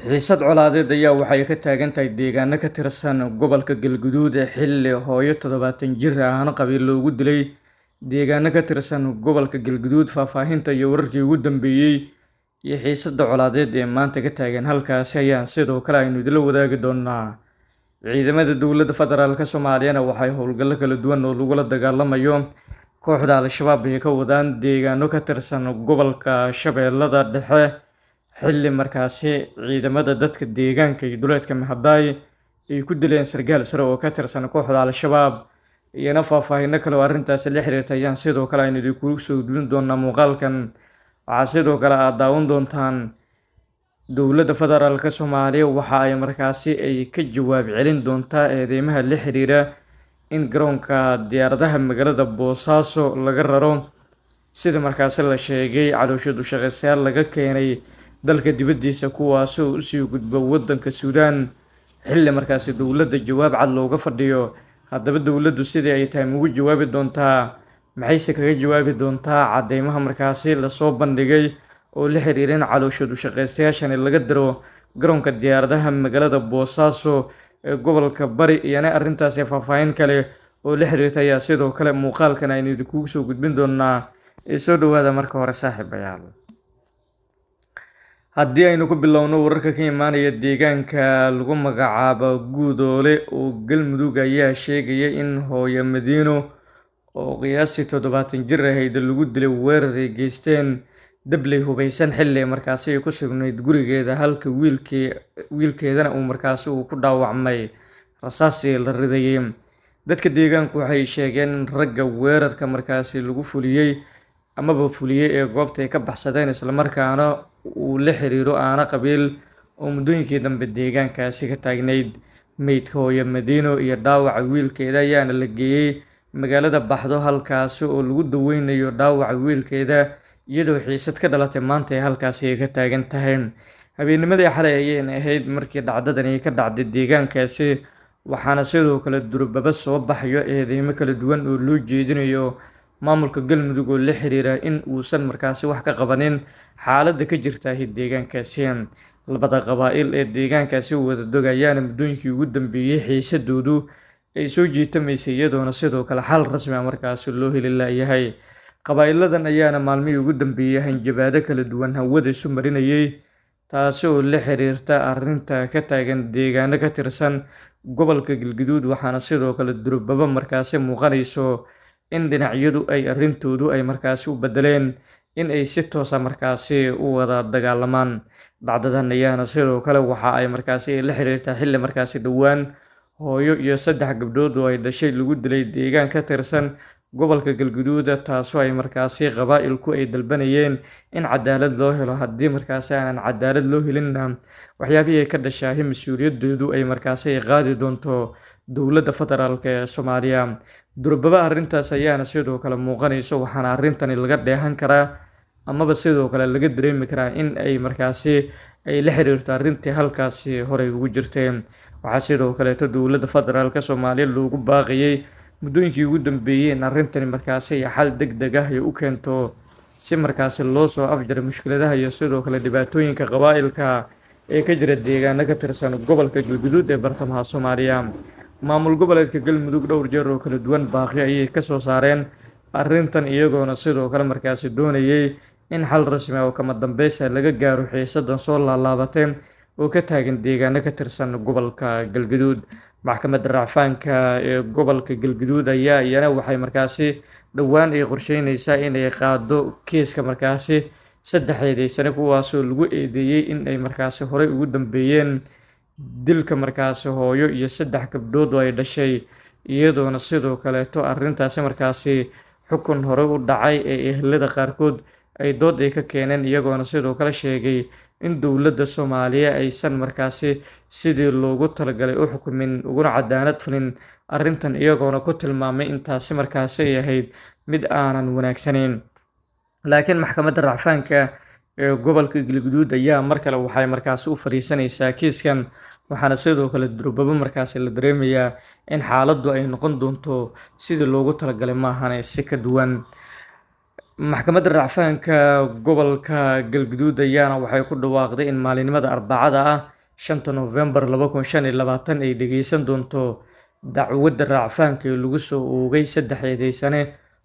Xiisad colaadeed ayaa waxay ka taagan tahay deegaano ka tirsan gobolka Galgaduud xilli hooyo 70 jir ahna qabiil loogu dilay deegaano ka tirsan gobolka Galgaduud. Faahfaahinta iyo wararkii ugu dambeeyay iyo xiisadda colaadeed ee maanta ka taagan halkaasi ayaan sidoo kale aynu idinla wadaagi doonaa. Ciidamada dowladda federaalka Soomaaliyana waxay howlgallo kala duwan oo lagula dagaallamayo kooxda Al-Shabaab ay ka wadaan deegaano ka tirsan gobolka Shabeellada Dhexe xilli markaasi ciidamada dadka deegaanka iyo duleedka Mahaday ay ku dileen sargaal sare oo ka tirsan kooxda Al-Shabaab. iyana faahfaahinno kale oo arrintaasi la xiriirta ayaan sidoo kale aynu idinku soo gudbin doonaa muuqaalkan. Waxaa sidoo kale aad daawan doontaan dowladda federaalka Soomaaliya waxa ay markaasi ay ka jawaab celin doontaa eedeymaha la xiriira in garoonka diyaaradaha magaalada Boosaaso laga raro sida markaasi la sheegay calooshood u shaqeystayaal laga keenay dalka dibaddiisa kuwaas oo u sii gudba waddanka Suudaan xilli markaasi dowladda jawaab cad looga fadhiyo. Haddaba dowladdu sidii ay tahay ugu jawaabi doontaa, maxayse kaga jawaabi doontaa cadeymaha markaasi lasoo bandhigay oo la xiriira in calooshood u shaqeystayaashani laga diro garoonka diyaaradaha magaalada Boosaaso ee gobolka Bari. iyana arrintaasi faahfaahin kale oo la xiriirta ayaa sidoo kale muuqaalkan aynu idinku soo gudbin doonaa. Soo dhawaada marka hore saaxiibayaal. Haddii aynu ku bilowno wararka ka imaanaya deegaanka lagu magacaabo Guudoole oo Galmudug ayaa sheegaya in hooyo Madiino oo qiyaastii 70 jir ahayd lagu dilay weerar ay geysteen dabley hubeysan xilli markaasi ay ku sugnayd gurigeeda halka wiilkeedana uu markaasi ku dhaawacmay rasaasi la ridayay. Dadka deegaanku waxay sheegeen in ragga weerarka markaasi lagu fuliyay ee goobta ay ka baxsadeen isla markaana uu la xiriiro aana qabiil oo muddooyinkii dambe deegaankaasi ka taagnayd. Meydka hooyo Madiino iyo dhaawaca wiilkeeda ayaana la geeyay magaalada Baxdo halkaasi oo lagu daweynayo dhaawaca wiilkeeda iyadoo xiisad ka dhalatay maanta ee halkaasi ay ka taagan tahay. Habeennimadii xalay ayayna ahayd markii dhacdadan ay ka dhacday deegaankaasi, waxaana sidoo kale durbaba soo baxayo eedeymo kala duwan oo loo jeedinayo maamulka Galmudug oo la xiriira in uusan markaasi wax ka qabanin xaaladda ka jirta deegaankaasi. Labada qabaa'il ee deegaankaasi wada dogayaana muddooyinkii ugu dambeeyay xiisadoodu ay soo jiitamaysay iyadoona sidoo kale xal rasmi ah markaasi loo heli laayahay. Qabaa'iladan ayaana maalmihii ugu dambeeyay hanjabaado kala duwan hawada isu marinayay taasi oo la xiriirta arrinta ka taagan deegaano ka tirsan gobolka Galgaduud, waxaana sidoo kale durbaba markaasi muuqanayso in dhinacyadu ay arrintoodu ay markaasi u bedeleen in ay si toos ah markaasi u wada dagaalamaan. Dhacdadan ayaana sidoo kale waxa ay markaasi la xiriirtaa xilli markaasi dhowaan hooyo iyo 3 gabdhood oo ay dhashay lagu dilay deegaan ka tirsan gobolka Galgaduud, taasoo ay markaasi qabaa'ilku ay dalbanayeen in cadaalad loo helo. haddii markaasi aanan cadaalad loo helinna waxyaabihii ay ka dhashay mas'uuliyadoodu ay markaasi qaadi doonto dowladda federaalka ee Soomaaliya. Durbaba arrintaas ayaana sidoo kale muuqanayso, waxaana arrintani laga dheehan karaa amaba sidoo kale laga dareemi karaa in ay markaasi ay la xiriirto arrintii halkaasi horey ugu jirtay. Waxaa sidoo kaleeto dowladda federaalka Soomaaliya loogu baaqayay muddooyinkii ugu dambeeyay in arrintani markaasi xal degdeg ah ay u keento si markaasi loo soo afjaro mushkiladaha iyo sidoo kale dhibaatooyinka qabaa'ilka ee ka jira deegaano ka tirsan gobolka Galgaduud ee bartamaha Soomaaliya. Maamul goboleedka Galmudug dhowr jeer oo kala duwan baaqyo ayay ka soo saareen arrintan iyagoona sidoo kale markaasi doonayay in xal rasmi ah oo kama dambeys ah laga gaaro xiisadan soo laalaabatay oo ka taagan deegaano ka tirsan gobolka Galgaduud. Maxkamadda racfaanka ee gobolka Galgaduud ayaa iyana waxay markaasi dhowaan ay qorsheynaysaa inay qaado kiiska markaasi 3 eedeysane kuwaasoo lagu eedeeyay in ay markaasi horey ugu dambeeyeen dilka markaasi hooyo iyo 3 gabdhood oo ay dhashay, iyadoona sidoo kaleeto arrintaasi markaasi xukun hore u dhacay ee ehelada qaarkood ay dood ay ka keeneen, iyagoona sidoo kale sheegay in dowladda Soomaaliya aysan markaasi sidii loogu talagalay u xukumin uguna cadaalad falin arrintan, iyagoona ku tilmaamay in taasi markaasi ay ahayd mid aanan wanaagsanayn. Laakiin maxkamadda racfaanka ee gobolka Galgaduud ayaa mar kale waxay markaasi u fariisanaysaa kiiskan, waxaana sidoo kale durbaba markaasi la dareemayaa in xaaladdu ay noqon doonto sidii loogu talagalay maahan si ka duwan. Maxkamadda racfaanka gobolka Galgaduud ayaana waxay ku dhawaaqday in maalinimada Arbacada ah 5 November 2025 ay dhageysan doonto dacwadda racfaanka ee lagu soo oogay 3 eedeysane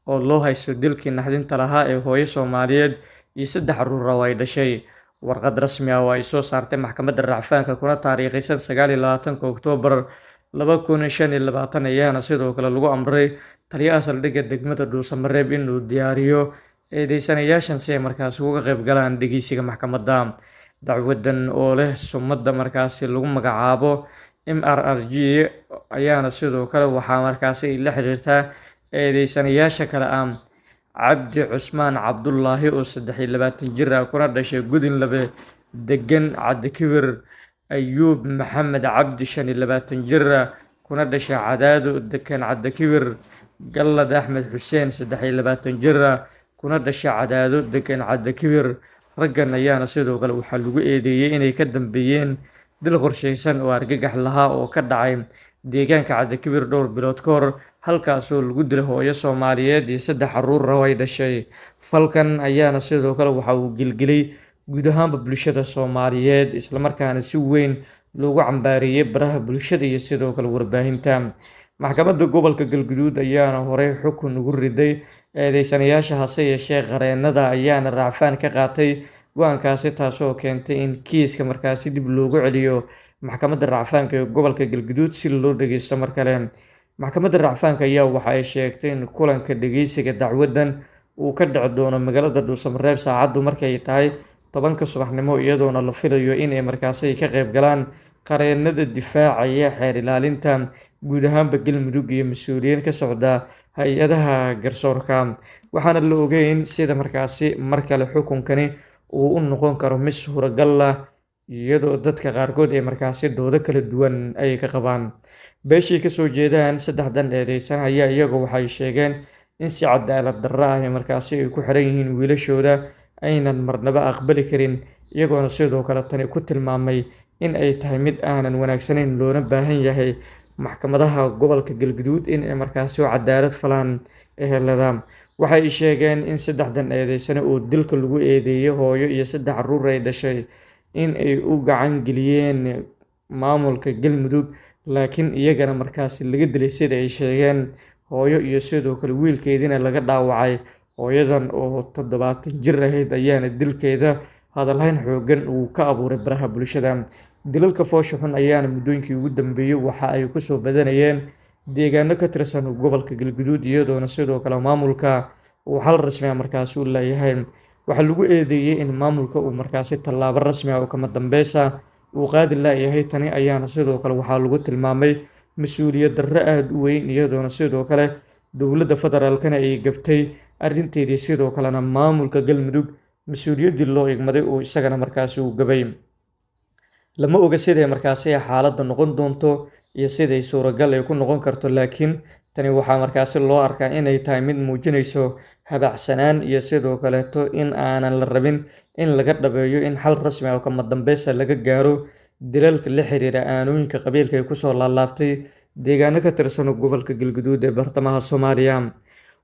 oo loo haysto dilkii naxdinta lahaa ee hooyo Soomaaliyeed iyo 3 carruur ah oo ay dhashay. Warqad rasmi ah oo ay soo saartay maxkamadda racfaanka kuna taariikhaysan 29 Oktoobar 2025 ayaana sidoo kale lagu amray taliyaha saldhigga degmada Dhuusamareeb inuu diyaariyo eedeysanayaashan si ay markaasi uga qayb galaan dhageysiga maxkamadda. Dacwaddan oo leh sumadda markaasi lagu magacaabo MRRG ayaana sidoo kale waxaa markaasi la xiriirtaa eedeysanayaasha kale ah Cabdi Cusmaan Cabdullaahi oo 23 jir ah kuna dhashay Gudin-Labe degan Cabdikibir, Ayuub Maxamed Cabdi 25 jir ah kuna dhashay Cadaado degan Cabdikibir, Gallad Axmed Xuseen 23 jir ah kuna dhashay Cadaado degan Cabdikibir. Raggan ayaana sidoo kale waxaa lagu eedeeyay inay ka dambeeyeen dil qorsheysan oo argagax lahaa oo ka dhacay deegaanka Cabdikibir dhowr bilood ka hor, halkaasoo lagu dilay hooyo Soomaaliyeed iyo 3 carruur ah oo ay dhashay. Falkan ayaana sidoo kale waxa uu gilgilay guud ahaanba bulshada Soomaaliyeed, isla markaana si weyn loogu cambaareeyay baraha bulshada iyo sidoo kale warbaahinta. Maxkamadda Gobolka Galgaduud ayaana horey xukun ugu riday eedeysanayaasha, hase yeeshee qareennada ayaana racfaan ka qaatay go'aankaasi, taasoo keentay in kiiska markaasi dib loogu celiyo maxkamadda racfaanka ee gobolka Galgaduud si loo dhageysto mar kale. Maxkamadda racfaanka ayaa waxa ay sheegtay in kulanka dhageysiga dacwaddan uu ka dhici doono magaalada Dhuusamareeb saacadu markay tahay 10 subaxnimo, iyadoona la filayo in ay markaasi ka qayb galaan qareennada difaacaya xeer ilaalinta guud ahaanba Galmudug iyo mas'uuliyiin ka socda hay'adaha garsoorka. Waxaana la ogeyn sida markaasi mar kale xukunkani uu u noqon karo mid suuragal ah, iyadoo dadka qaarkood ay markaasi doodo kala duwan ay ka qabaan. Beeshii ka soo jeedaan 3 eedeysan ayaa iyagu waxay sheegeen in si cadaalad darro ah ay markaasi ay ku xiran yihiin wiilashooda, aynan marnaba aqbali karin, iyagoona sidoo kale tani ku tilmaamay in ay tahay mid aanan wanaagsanayn, loona baahan yahay maxkamadaha gobolka Galgaduud in ay markaasi u cadaalad falaan ehelada. Waxay sheegeen in 3 eedeysane oo dilka lagu eedeeyay hooyo iyo 3 carruur ay dhashay in ay u gacan geliyeen maamulka Galmudug, laakiin iyagana markaasi laga dilay sida ay sheegeen hooyo iyo sidoo kale wiilkeediina laga dhaawacay. Hooyadan oo 70 jir ahayd ayaana dilkeeda hadalhayn xooggan uu ka abuuray baraha bulshada. Dilalka foosha xun ayaana muddooyinkii ugu dambeeyay waxa ay ku soo badanayeen deegaano ka tirsan gobolka Galgaduud, iyadoona sidoo kale maamulka uu xal rasmi ah markaasi u leeyahay. Waxaa lagu eedeeyay in maamulka uu markaasi tallaabo rasmi ah oo kama dambeys ah uu qaadi laayahay. Tani ayaana sidoo kale waxaa lagu tilmaamay mas'uuliyad darro aad u weyn, iyadoona sidoo kale dowladda federaalkana ay gabtay arrinteedii, sidoo kalena maamulka Galmudug mas'uuliyaddii loo igmaday oo isagana markaasi uu gabay. Lama oga siday markaasi xaaladda noqon doonto iyo siday suuragal ay ku noqon karto, laakiin tani waxaa markaasi loo arkaa inay tahay mid muujinayso habacsanaan iyo sidoo kaleeto in aanan la rabin in laga dhabeeyo in xal rasmi ah oo kama dambeys ah laga gaaro dilalka la xiriira aanooyinka qabiilka ee kusoo laalaabtay deegaano ka tirsan gobolka Galgaduud ee bartamaha Soomaaliya.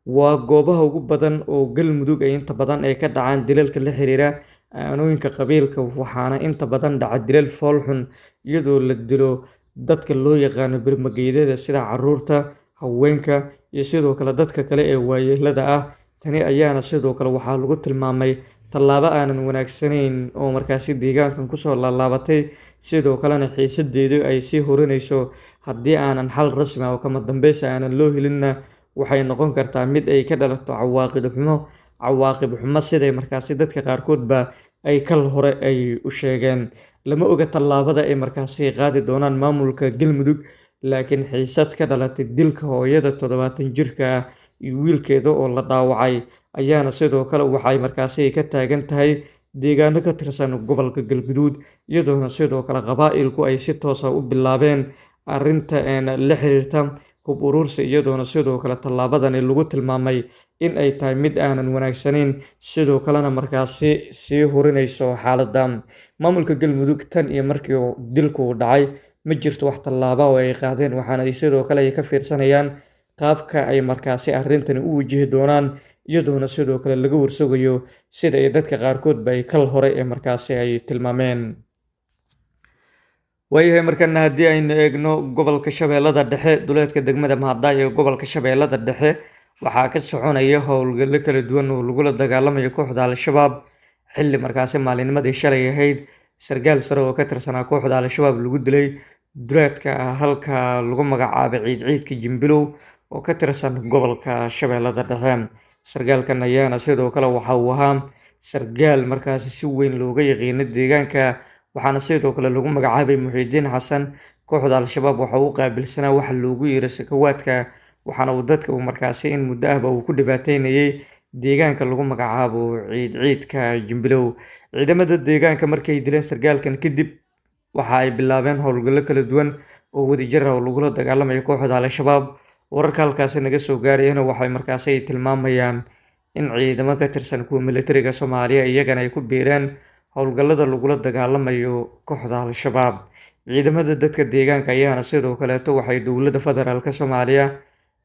Waa goobaha ugu badan oo Galmudug ay inta badan ay ka dhacaan dilalka la xiriira aanooyinka qabiilka, waxaana inta badan dhaca dilal fool xun, iyadoo la dilo dadka loo yaqaano birmageydada sida carruurta, haweenka iyo sidoo kale dadka kale ee waayeelada ah. Tani ayaana sidoo kale waxaa lagu tilmaamay tallaabo aanan wanaagsanayn oo markaasi deegaankan kusoo laalaabatay, sidoo kalena xiisadeedu ay sii horinayso. Haddii aanan xal rasmi ah oo kama dambeys aanan loo helinna waxay noqon kartaa mid ay ka dhalato cawaaqib xumo siday markaasi dadka qaarkoodba ay kal hore ay u sheegeen. Lama oga tallaabada ay markaasi qaadi doonaan maamulka Galmudug, laakiin xiisad ka dhalatay dilka hooyada 70 jirka ah iyo wiilkeeda oo la dhaawacay ayaana sidoo kale waxay markaasi ka taagan tahay deegaano ka tirsan gobolka Galgaduud, iyadoona sidoo kale qabaa'ilku ay si toos ah u bilaabeen arrinta la xiriirta hub urursi, iyadoona sidoo kale tallaabadani lagu tilmaamay in ay tahay mid aanan wanaagsanayn, sidoo kalena markaasi sii horinayso xaaladda. Maamulka Galmudug tan iyo markii dilku dhacay ma jirto wax tallaabo oo ay qaadeen, waxaana ay sidoo kale ay ka fiirsanayaan qaabka ay markaasi arrintani u wajihi doonaan, iyadoona sidoo kale laga warsugayo sida ay dadka qaarkoodba ay kal hore ee markaasi ay tilmaameen. waayahay markana haddii aynu eegno gobolka Shabeellada Dhexe duleedka degmada Mahadai ee gobolka Shabeellada Dhexe waxaa ka soconaya howlgallo kala duwan oo lagula dagaalamayo kooxda Al-Shabaab xilli markaasi maalinimadii shalay ahayd sargaal sare oo ka tirsanaa kooxda Al-Shabaab lagu dilay duleedka halka lagu magacaabay ciidka Jimbilow oo ka tirsan gobolka Shabeellada Dhexe. Sargaalkan ayaana sidoo kale waxa uu ahaa sargaal markaasi si weyn looga yaqiino deegaanka, waxaana sidoo kale lagu magacaabay Muxiidiin Xasan. Kooxda Al-Shabaab waxa uu qaabilsanaa waxa loogu yeero sakawaadka, waxaana uu dadka markaasi in muddo ahba uu ku dhibaateynayay deegaanka lagu magacaabo ciidka Jimbilow. Ciidamada deegaanka markay dileen sargaalkan kadib waxa ay bilaabeen howlgallo kala duwan oo wadajir ah oo lagula dagaalamayo kooxda Al-Shabaab. Wararka halkaasi naga soo gaarayana waxay markaasi tilmaamayaan in ciidamo ka tirsan kuwa militariga Soomaaliya iyagana ay ku biireen howlgallada lagula dagaalamayo kooxda Al-Shabaab. Ciidamada dadka deegaanka ayaana sidoo kaleeto waxay dowladda federaalka Soomaaliya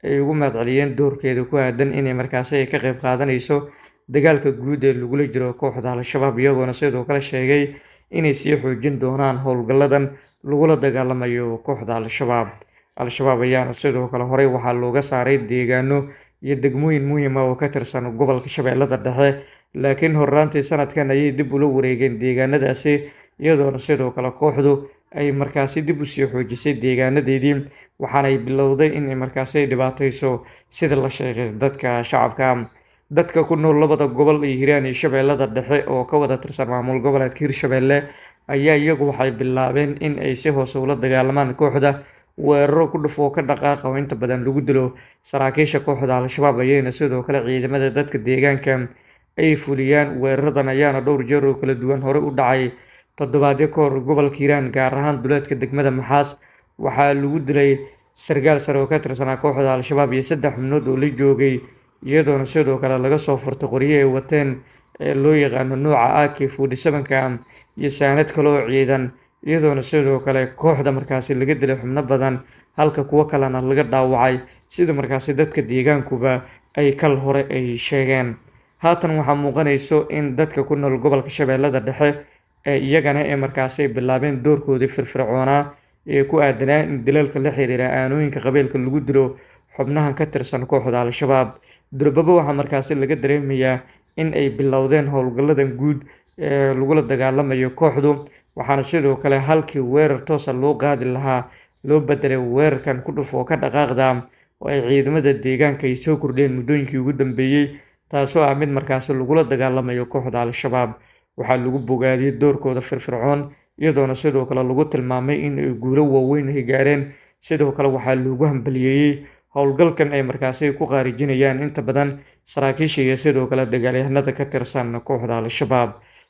ay ugu mahadceliyeen doorkeeda ku aadan inay markaasi ay ka qayb qaadanayso dagaalka guud ee lagula jiro kooxda Al-Shabaab, iyagoona sidoo kale sheegay inay sii xoojin doonaan howlgalladan lagula dagaalamayo kooxda Al-Shabaab. Al-Shabaab ayaana sidoo kale horey waxaa looga saaray deegaano iyo degmooyin muhiim ah oo ka tirsan gobolka Shabeellada Dhexe, laakiin horraantii sanadkan ayay dib ula wareegeen deegaanadaasi, iyadoona sidoo kale kooxdu ay markaasi dib u sii xoojisay deegaanadeedii, waxaana ay bilowday in ay markaasi dhibaatayso sida la sheegay dadka shacabka. Dadka ku nool labada gobol ee Hiiraan iyo Shabeellada Dhexe oo ka wada tirsan maamul goboleedka Hirshabelle ayaa iyagu waxay bilaabeen in ay si hoose ula dagaalamaan kooxda, weeraro ku dhufo ka dhaqaaqa oo inta badan lagu dilo saraakiisha kooxda Al-Shabaab ayayna sidoo kale ciidamada dadka deegaanka ay fuliyaan. Weeraradan ayaana dhowr jeer oo kala duwan hore u dhacay toddobaadyo ka hor gobolka Hiiraan, gaar ahaan duleedka degmada Maxaas waxaa lagu dilay sargaal sare oo ka tirsanaa kooxda Al-Shabaab iyo 3 xubnood oo la joogay, iyadoona sidoo kale laga soo furtay qoryo ay wateen ee loo yaqaano nooca AK-47 iyo saanad kale oo ciidan, iyadoona sidoo kale kooxda markaasi laga dilay xubno badan halka kuwo kalena laga dhaawacay sida markaasi dadka deegaankuba ay kal hore ay sheegeen. Haatan waxaa muuqanayso in dadka ku nool gobolka Shabeellada Dhexe iyagana ay markaasi bilaabeen doorkoodii firfircoonaa ee ku aadanaa in dilalka la xiriira aanooyinka qabiilka lagu dilo xubnahan ka tirsan kooxda Al-Shabaab. Durbaba waxaa markaasi laga dareemayaa in ay bilowdeen howlgalladan guud ee lagula dagaalamayo kooxdu, waxaana sidoo kale halkii weerar toos ah loo qaadi lahaa loo bedelay weerarkan ku dhufo ka dhaqaaqda oo ay ciidamada deegaanka ay soo kordheen muddooyinkii ugu dambeeyay, taasoo ah mid markaasi lagula dagaalamayo kooxda Al-Shabaab. Waxaa lagu bogaadiyay doorkooda firfircoon, iyadoona sidoo kale lagu tilmaamay in ay guulo waaweyn ay gaareen. Sidoo kale waxaa loogu hambaliyeeyay howlgalkan ay markaasi ku qaarijinayaan inta badan saraakiisha iyo sidoo kale dagaalyahanada ka tirsan kooxda Al-Shabaab.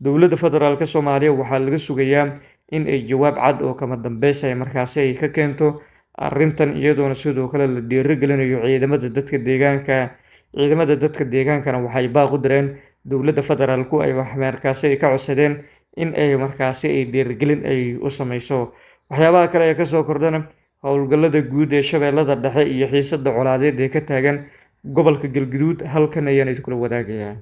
Dowladda federaalka Soomaaliya waxaa laga sugayaa in ay jawaab cad oo kama dambeys ah markaasi ay ka keento arrintan, iyadoona sidoo kale la dhiirigelinayo ciidamada dadka deegaanka. Ciidamada dadka deegaankana waxay baaq u direen dowladda federaalku ay wax markaasi ay ka codsadeen in ay markaasi ay dhiirigelin ay u sameyso. Waxyaabaha kale ee ka soo kordhana howlgallada guud ee Shabeellada Dhexe iyo xiisadda colaadeed ee ka taagan gobolka Galgaduud halkan ayaan idinkula wadaagayaa.